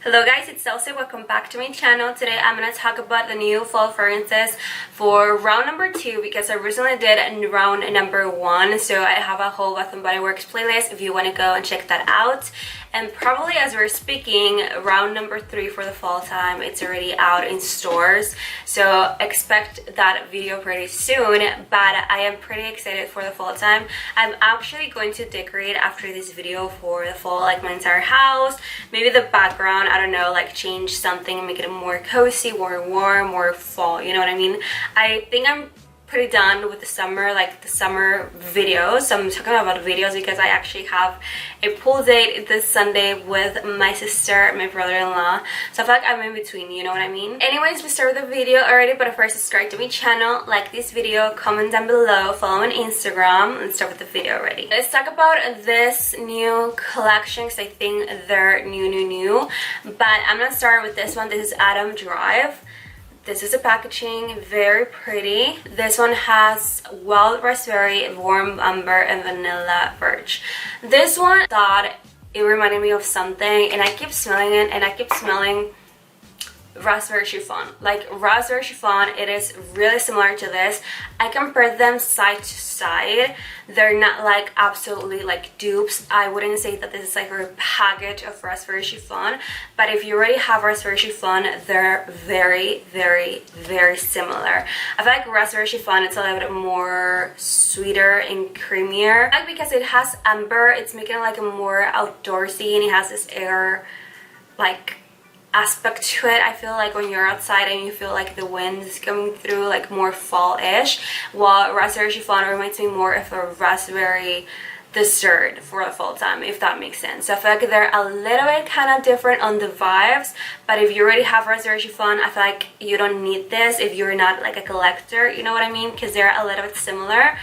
Hello guys, it's Elsie. Welcome back to my channel. Today I'm going to talk about the new fall fragrances for round number 2 because I recently did round number 1. So I have a whole Bath&BodyWorks playlist if you want to go and check that out. And probably as we're speaking, round number 3 for the fall time, it's already out in stores. So expect that video pretty soon, but I am pretty excited for the fall time. I'm actually going to decorate after this video for the fall, like my entire house, maybe the background, I don't know, like change something, make it more cozy, more warm, more fall, you know what I mean? I think I'm pretty done with the summer, like the summer videos. So I'm talking about videos because I actually have a pool date this Sunday with my sister and my brother-in-law. So I feel like I'm in between, you know what I mean? Anyways, we started the video already, but first subscribe to my channel, like this video, comment down below, follow me on Instagram, and start with the video already. Let's talk about this new collection because I think they're new. But I'm gonna start with this one. This is Adam Drive. This is the packaging, very pretty. This one has wild raspberry, warm amber, and vanilla birch. This one, thought it reminded me of something, and I keep smelling it, and I keep smelling raspberry chiffon. Like raspberry chiffon, it is really similar to this. I compared them side to side. They're not like absolutely like dupes. I wouldn't say that this is like a package of raspberry chiffon, but if you already have raspberry chiffon, they're very similar. I feel like raspberry chiffon, it's a little bit more sweeter and creamier. Like because it has amber, it's making it like a more outdoorsy, and it has this air like aspect to it. I feel like when you're outside and you feel like the wind is coming through, like more fall-ish, while raspberry chiffon reminds me more of a raspberry dessert for the fall time, if that makes sense. So I feel like they're a little bit kind of different on the vibes, but if you already have raspberry chiffon, I feel like you don't need this if you're not like a collector, you know what I mean? Because they're a little bit similar,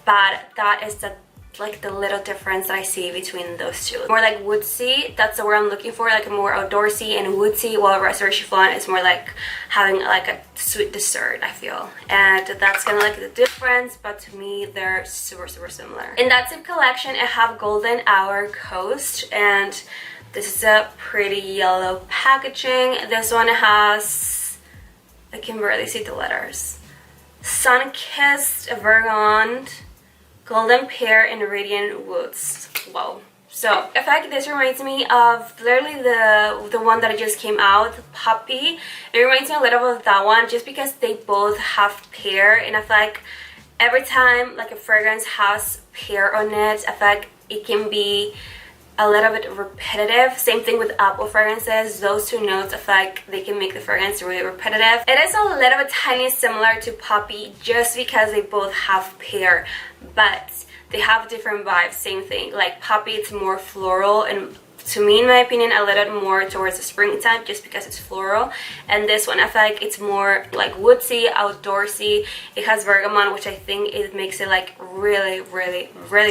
but that is the like the little difference that I see between those two. More like woodsy, that's the word I'm looking for, like a more outdoorsy and woodsy, while raspberry chiffon is more like having like a sweet dessert, I feel. And that's kind of like the difference, but to me they're super similar. In that same collection, I have Golden Hour Coast, and this is a pretty yellow packaging. This one has, I can barely see the letters, Sun-Kissed, Vermont, Golden Pear, and Radiant Woods. Wow. So I feel like this reminds me of literally the one that just came out, Puppy. It reminds me a little bit of that one just because they both have pear, and I feel like every time like a fragrance has pear on it, I feel like it can be a little bit repetitive. Same thing with apple fragrances. Those two notes, I feel like they can make the fragrance really repetitive. It is a little bit tiny similar to Puppy just because they both have pear, but they have different vibes. Same thing, like Puppy, it's more floral, and to me, in my opinion, a little bit more towards the springtime just because it's floral. And this one, I feel like it's more like woodsy, outdoorsy. It has bergamot, which I think it makes it like really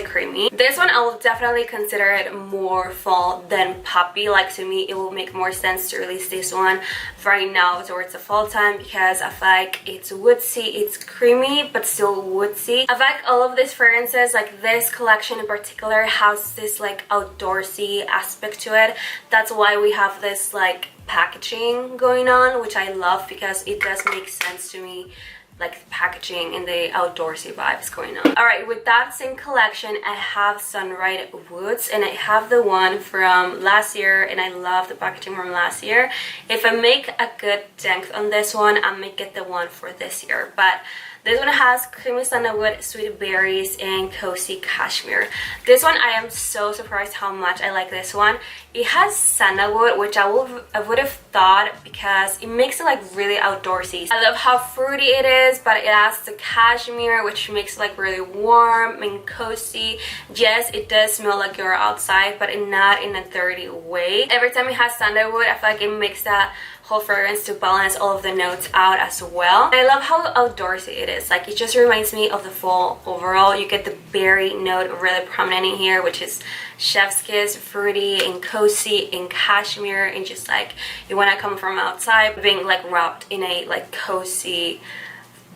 creamy. This one, I will definitely consider it more fall than Puppy. Like to me, it will make more sense to release this one right now towards the fall time because I feel like it's woodsy, it's creamy, but still woodsy. I feel like all of these fragrances, like this collection in particular, has this like outdoorsy aspect to it. That's why we have this like packaging going on, which I love because it does make sense to me, like the packaging and the outdoorsy vibes going on. Alright, with that same collection, I have Sunrise Woods, and I have the one from last year, and I love the packaging from last year. If I make a good dent on this one, I may get the one for this year, but this one has creamy sandalwood, sweet berries, and cozy cashmere. This one, I am so surprised how much I like this one. It has sandalwood, which I would have thought because it makes it like really outdoorsy. I love how fruity it is, but it has the cashmere, which makes it like really warm and cozy. Yes, it does smell like you're outside, but not in a dirty way. Every time it has sandalwood, I feel like it makes that whole fragrance to balance all of the notes out as well. And I love how outdoorsy it is. Like it just reminds me of the fall overall. You get the berry note really prominent in here, which is chef's kiss, fruity and cozy and cashmere, and just like you want to come from outside being like wrapped in a like cozy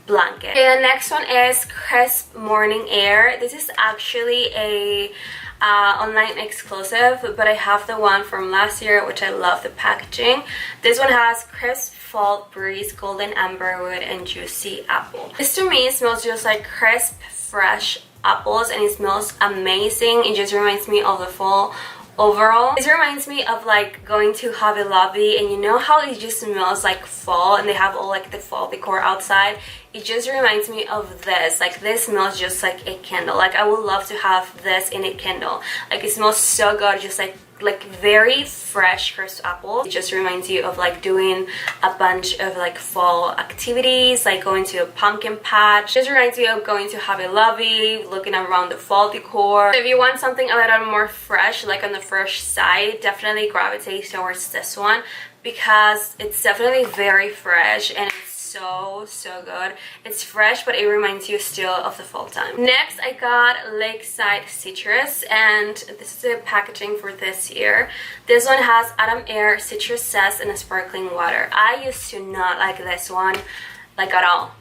blanket. And the next one is Crisp Morning Air. This is actually a online exclusive, but I have the one from last year, which I love the packaging. This one has crisp fall breeze, golden amberwood, and juicy apple. This to me smells just like crisp, fresh apples, and it smells amazing. It just reminds me of the fall overall. This reminds me of like going to Hobby Lobby, and you know how it just smells like fall and they have all like the fall decor outside. It just reminds me of this. Like this smells just like a candle. Like I would love to have this in a candle. Like it smells so good, just like very fresh crisp apple. It just reminds you of like doing a bunch of like fall activities, like going to a pumpkin patch. It just reminds me of going to Hobby Lobby, looking around the fall decor. So if you want something a little more fresh, like on the fresh side, definitely gravitate towards this one because it's definitely very fresh and it's so good. It's fresh, but it reminds you still of the fall time. Next, I got Lakeside Citrus, and this is the packaging for this year. This one has Autumn Air, citrus zest, and a sparkling water. I used to not like this one, like at all.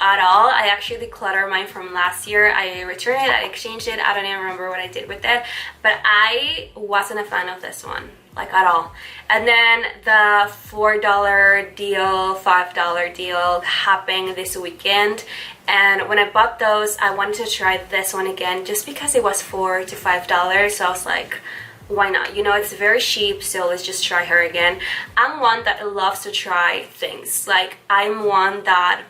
I actually decluttered mine from last year. I returned it, I exchanged it. I don't even remember what I did with it, but I wasn't a fan of this one, like at all. And then the $4 deal, $5 deal happened this weekend, and when I bought those, I wanted to try this one again just because it was $4 to $5. So I was like, why not? You know, it's very cheap, so let's just try her again. I'm one that loves to try things. Like I'm one that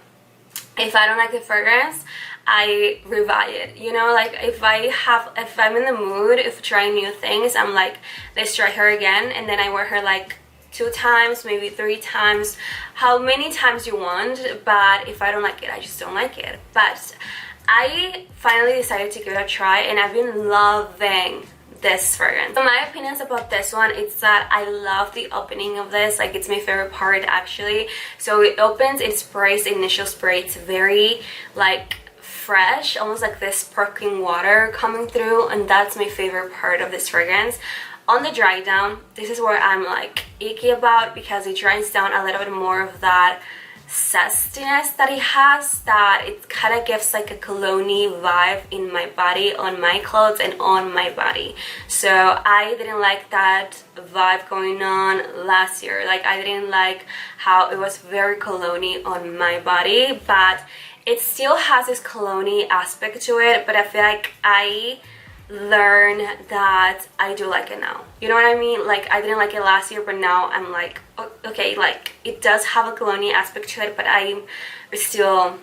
if I don't like the fragrance, I revive it, you know. Like if I'm in the mood of trying new things, I'm like, let's try her again, and then I wear her like 2 times, maybe 3 times, how many times you want. But if I don't like it, I just don't like it. But I finally decided to give it a try, and I've been loving this fragrance. So my opinions about this one, it's that I love the opening of this. Like it's my favorite part actually. So it opens, it sprays the initial spray. It's very like fresh, almost like this sparkling water coming through, and that's my favorite part of this fragrance. On the dry down, this is where I'm like icky about, because it dries down a little bit more of that zestiness that it has, that it kind of gives like a cologne-y vibe in my body, on my clothes and on my body. So I didn't like that vibe going on last year. Like I didn't like how it was very cologne-y on my body, but it still has this cologne-y aspect to it. But I feel like I learn that I do like it now. You know what I mean? Like I didn't like it last year, but now I'm like, okay, like it does have a cologne aspect to it, but I'm still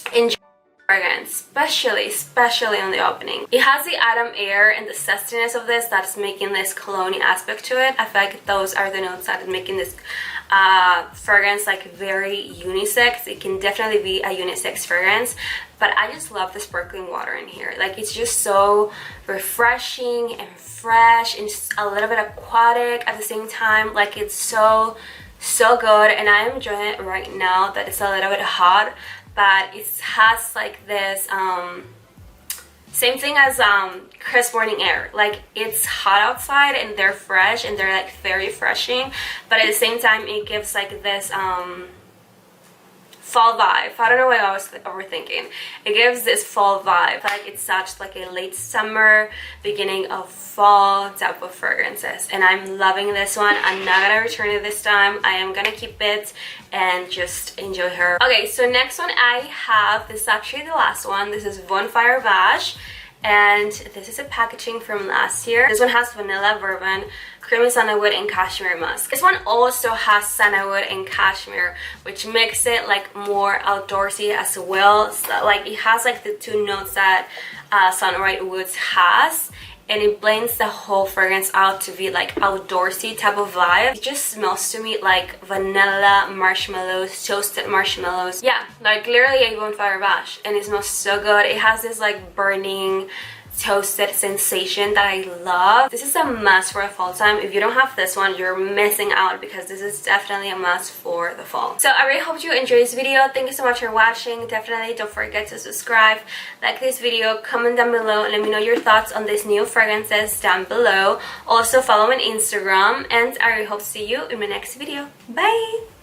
enjoying the fragrance, especially on the opening. It has the autumn air and the zestiness of this that's making this cologne aspect to it. I feel like those are the notes that are making this fragrance like very unisex. It can definitely be a unisex fragrance, but I just love the sparkling water in here. Like it's just so refreshing and fresh and just a little bit aquatic at the same time. Like it's so good, and I'm enjoying it right now that it's a little bit hot, but it has like this same thing as crisp morning air. Like it's hot outside and they're fresh and they're like very refreshing, but at the same time it gives like this fall vibe. I don't know what I was overthinking. It gives this fall vibe. Like it's such like a late summer, beginning of fall type of fragrances, and I'm loving this one. I'm not gonna return it this time. I am gonna keep it and just enjoy her. Okay, so next one I have, this is actually the last one. This is Bonfire Vache, and this is a packaging from last year. This one has vanilla bourbon, creamy sandalwood, and cashmere musk. This one also has sandalwood and cashmere, which makes it like more outdoorsy as well. So, like it has like the 2 notes that Sunrise Woods has, and it blends the whole fragrance out to be like outdoorsy type of vibe. It just smells to me like vanilla marshmallows, toasted marshmallows. Yeah, like literally a Bonfire Vache, and it smells so good. It has this like burning toasted sensation that I love. This is a must for a fall time. If you don't have this one, you're missing out, because this is definitely a must for the fall. So I really hope you enjoyed this video. Thank you so much for watching. Definitely don't forget to subscribe, like this video, comment down below, and let me know your thoughts on these new fragrances down below. Also follow me on Instagram, and I really hope to see you in my next video. Bye!